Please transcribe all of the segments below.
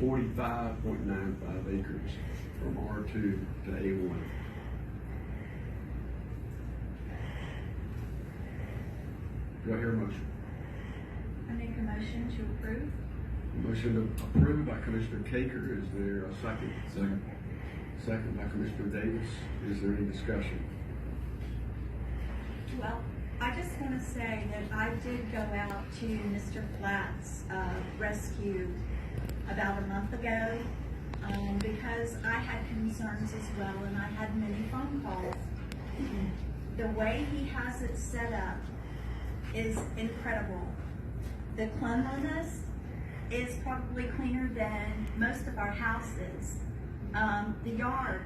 45.95 acres from R2 to A1. Do I hear a motion? I make a motion to approve. Motion to approve by Commissioner Caker. Is there a second? Second. Second by Commissioner Davis. Is there any discussion? Well, I just want to say that I did go out to Mr. Flatt's rescue about a month ago because I had concerns as well, and I had many phone calls. The way he has it set up is incredible. The cleanliness is probably cleaner than most of our houses. The yard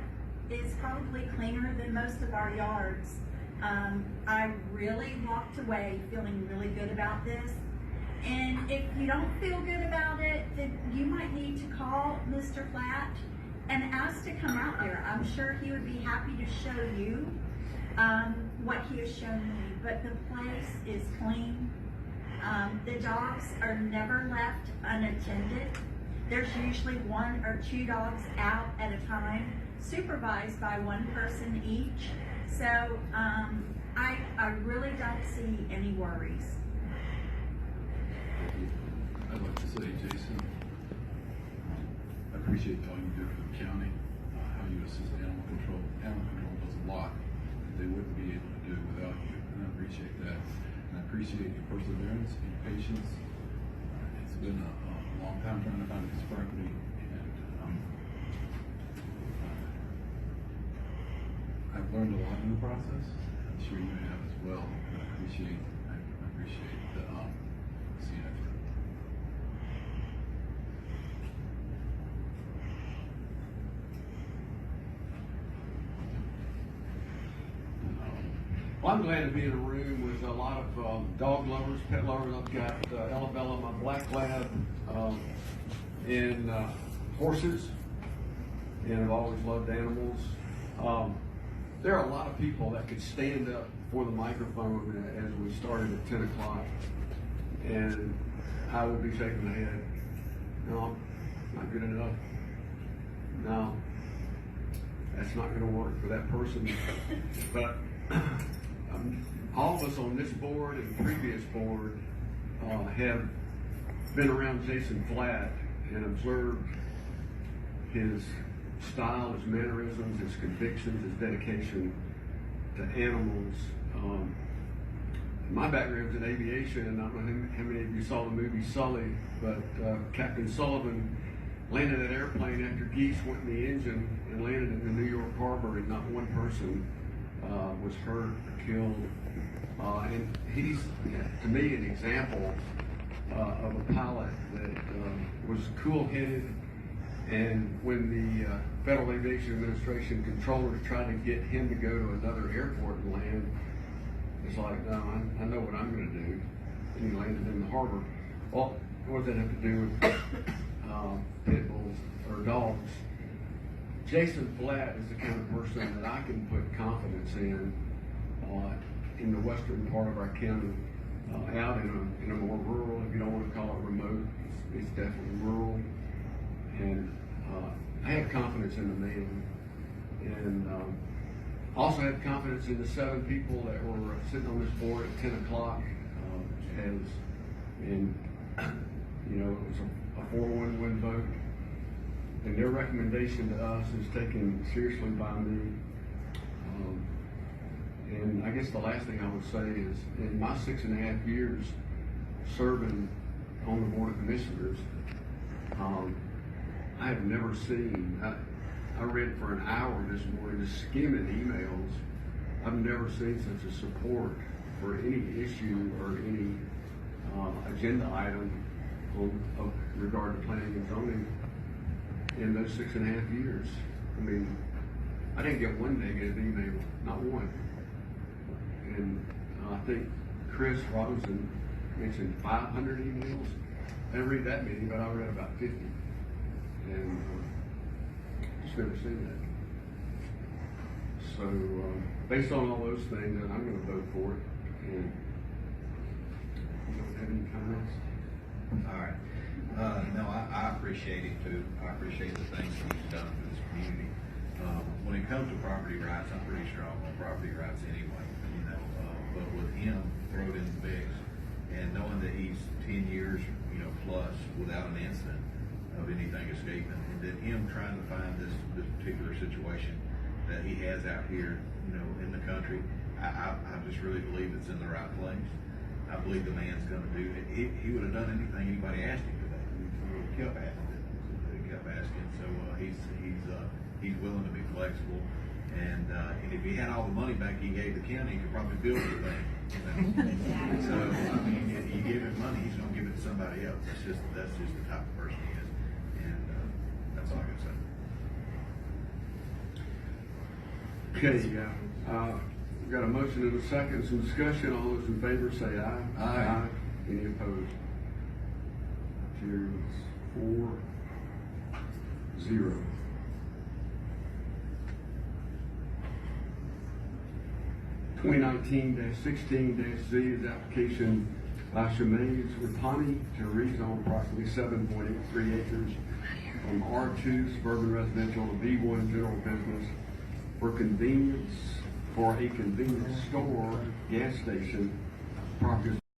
is probably cleaner than most of our yards. I really walked away feeling really good about this. And if you don't feel good about it, then you might need to call Mr. Flatt and ask to come out there. I'm sure he would be happy to show you what he has shown me. But the place is clean. The dogs are never left unattended. There's usually 1 or 2 dogs out at a time, supervised by 1 person each. So I really don't see any worries. I'd like to say, Jason, I appreciate all you do for the county, how you assist animal control. Animal control does a lot that they wouldn't be able to do without you, and I appreciate that. And I appreciate your perseverance and your patience. It's been a long time trying to find this property, and I've learned a lot in the process. I'm sure you have as well. I appreciate the effort. Well, I'm glad to be in a room with a lot of dog lovers, pet lovers. I've got Ella, my black lab, and horses, and I've always loved animals. There are a lot of people that could stand up for the microphone as we started at 10 o'clock, and I would be shaking my head. No, not good enough. No, that's not going to work for that person. But all of us on this board and previous board have been around Jason Flatt and observed his style, his mannerisms, his convictions, his dedication to animals. My background's in aviation, and I don't know how many of you saw the movie Sully, but Captain Sullivan landed an airplane after geese went in the engine and landed in the New York harbor, and not one person was hurt or killed. And he's, to me, an example of a pilot that was cool-headed. And when the Federal Aviation Administration controller tried to get him to go to another airport and land, it's like, no, I know what I'm going to do. And he landed in the harbor. Well, what does that have to do with pit bulls or dogs? Jason Flatt is the kind of person that I can put confidence in the western part of our county, out in a more rural, if you don't want to call it remote, it's definitely rural. And I have confidence in the man, and also have confidence in the 7 people that were sitting on this board at 10 o'clock. And you know, it was a 4-1 vote, and their recommendation to us is taken seriously by me. And I guess the last thing I would say is, in my 6.5 years serving on the Board of Commissioners, I have never seen, I read for an hour this morning just skimming emails. I've never seen such a support for any issue or any agenda item of regard to planning and zoning in those 6.5 years. I mean, I didn't get one negative email, not one. And I think Chris Robinson mentioned 500 emails. I didn't read that many, but I read about 50. And just never seen that. So based on all those things, I'm going to vote for it. And you don't have any comments? All right. No, I appreciate it too. I appreciate the things that he's done for this community. When it comes to property rights, I'm pretty strong on property rights anyway, you know, but with him thrown in the mix and knowing that he's 10 years, you know, plus without an incident of anything escaping, and then him trying to find this particular situation that he has out here, you know, in the country, I just really believe it's in the right place. I believe the man's gonna do it. He would have done anything anybody asked him today. He kept asking. He kept asking. So he's willing to be flexible. And if he had all the money back he gave the county, he could probably build the thing. You know? So I mean, if you give him money, he's gonna give it to somebody else. That's just the type of person he is. And that's all I gotta say. Okay, we've got a motion and a second, some discussion. All those in favor say aye. Aye. Any opposed? Carries 4-0. (2019-16-Z) is application by Shemaze Rapani to rezone approximately 7.83 acres from R2 suburban residential to B1 general business for a convenience store, gas station. Property